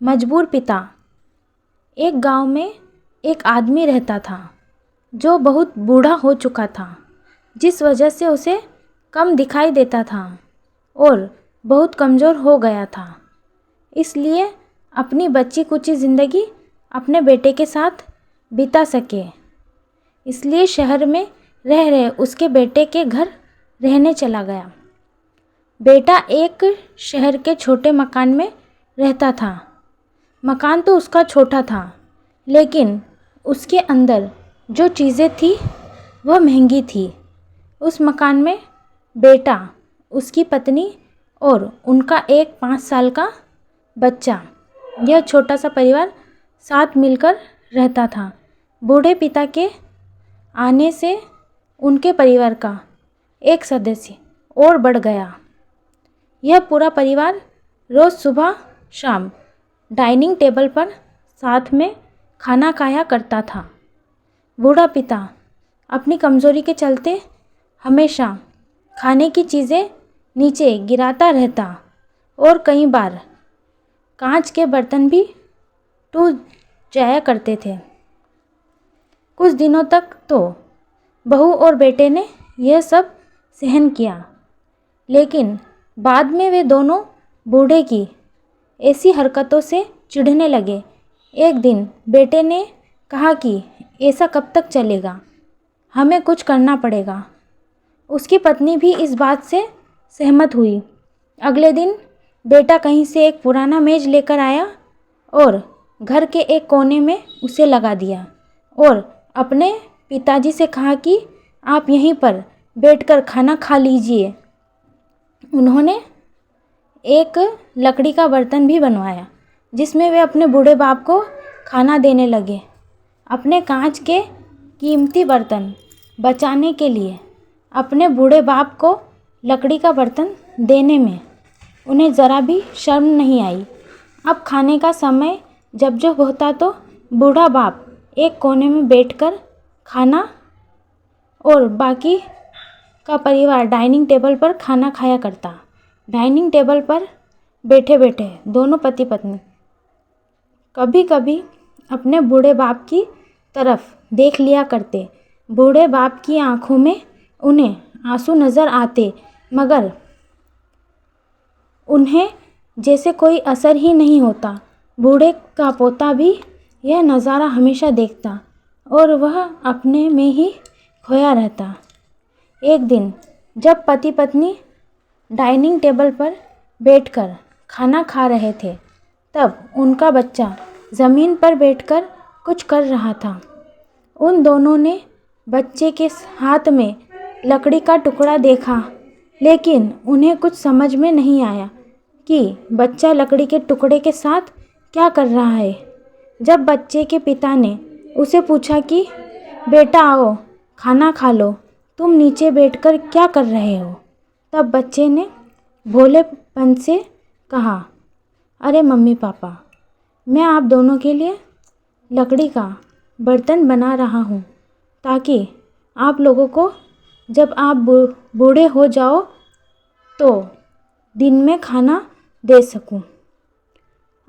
मजबूर पिता। एक गांव में एक आदमी रहता था जो बहुत बूढ़ा हो चुका था, जिस वजह से उसे कम दिखाई देता था और बहुत कमज़ोर हो गया था। इसलिए अपनी बची कुची ज़िंदगी अपने बेटे के साथ बिता सके, इसलिए शहर में रह रहे उसके बेटे के घर रहने चला गया। बेटा एक शहर के छोटे मकान में रहता था। मकान तो उसका छोटा था, लेकिन उसके अंदर जो चीज़ें थी वह महंगी थी। उस मकान में बेटा, उसकी पत्नी और उनका एक 5 साल का बच्चा, यह छोटा सा परिवार साथ मिलकर रहता था। बूढ़े पिता के आने से उनके परिवार का एक सदस्य और बढ़ गया। यह पूरा परिवार रोज़ सुबह शाम डाइनिंग टेबल पर साथ में खाना खाया करता था। बूढ़ा पिता अपनी कमज़ोरी के चलते हमेशा खाने की चीज़ें नीचे गिराता रहता और कई बार कांच के बर्तन भी टूट जाया करते थे। कुछ दिनों तक तो बहू और बेटे ने यह सब सहन किया, लेकिन बाद में वे दोनों बूढ़े की ऐसी हरकतों से चिढ़ने लगे। एक दिन बेटे ने कहा कि ऐसा कब तक चलेगा, हमें कुछ करना पड़ेगा। उसकी पत्नी भी इस बात से सहमत हुई। अगले दिन बेटा कहीं से एक पुराना मेज लेकर आया और घर के एक कोने में उसे लगा दिया और अपने पिताजी से कहा कि आप यहीं पर बैठकर खाना खा लीजिए। उन्होंने एक लकड़ी का बर्तन भी बनवाया, जिसमें वे अपने बूढ़े बाप को खाना देने लगे। अपने कांच के कीमती बर्तन बचाने के लिए अपने बूढ़े बाप को लकड़ी का बर्तन देने में उन्हें ज़रा भी शर्म नहीं आई। अब खाने का समय जब होता तो बूढ़ा बाप एक कोने में बैठकर खाना और बाकी का परिवार डाइनिंग टेबल पर खाना खाया करता। डाइनिंग टेबल पर बैठे बैठे दोनों पति पत्नी कभी कभी अपने बूढ़े बाप की तरफ देख लिया करते। बूढ़े बाप की आंखों में उन्हें आंसू नज़र आते, मगर उन्हें जैसे कोई असर ही नहीं होता। बूढ़े का पोता भी यह नज़ारा हमेशा देखता और वह अपने में ही खोया रहता। एक दिन जब पति पत्नी डाइनिंग टेबल पर बैठकर खाना खा रहे थे, तब उनका बच्चा ज़मीन पर बैठकर कुछ कर रहा था। उन दोनों ने बच्चे के हाथ में लकड़ी का टुकड़ा देखा, लेकिन उन्हें कुछ समझ में नहीं आया कि बच्चा लकड़ी के टुकड़े के साथ क्या कर रहा है। जब बच्चे के पिता ने उसे पूछा कि बेटा आओ खाना खा लो, तुम नीचे बैठकर क्या कर रहे हो, तब बच्चे ने भोलेपन से कहा, अरे मम्मी पापा, मैं आप दोनों के लिए लकड़ी का बर्तन बना रहा हूँ, ताकि आप लोगों को जब आप बूढ़े हो जाओ तो दिन में खाना दे सकूँ।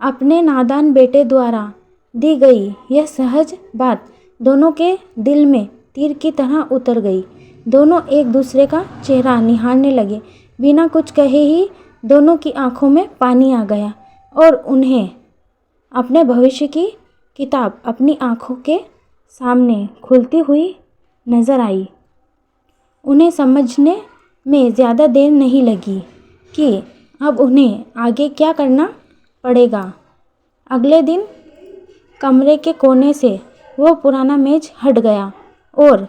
अपने नादान बेटे द्वारा दी गई यह सहज बात दोनों के दिल में तीर की तरह उतर गई। दोनों एक दूसरे का चेहरा निहारने लगे। बिना कुछ कहे ही दोनों की आंखों में पानी आ गया और उन्हें अपने भविष्य की किताब अपनी आंखों के सामने खुलती हुई नज़र आई। उन्हें समझने में ज़्यादा देर नहीं लगी कि अब उन्हें आगे क्या करना पड़ेगा। अगले दिन कमरे के कोने से वो पुराना मेज हट गया और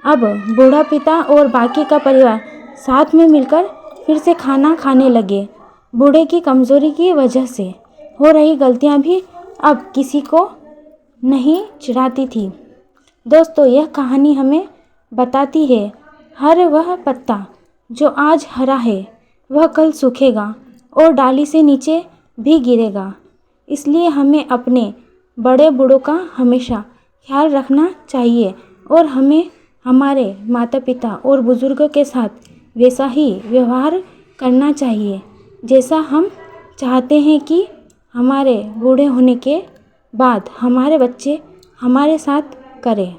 अब बूढ़ा पिता और बाकी का परिवार साथ में मिलकर फिर से खाना खाने लगे। बूढ़े की कमज़ोरी की वजह से हो रही गलतियां भी अब किसी को नहीं चिढ़ाती थी। दोस्तों, यह कहानी हमें बताती है, हर वह पत्ता जो आज हरा है वह कल सूखेगा और डाली से नीचे भी गिरेगा। इसलिए हमें अपने बड़े बूढ़ों का हमेशा ख्याल रखना चाहिए और हमें हमारे माता पिता और बुज़ुर्गों के साथ वैसा ही व्यवहार करना चाहिए जैसा हम चाहते हैं कि हमारे बूढ़े होने के बाद हमारे बच्चे हमारे साथ करें।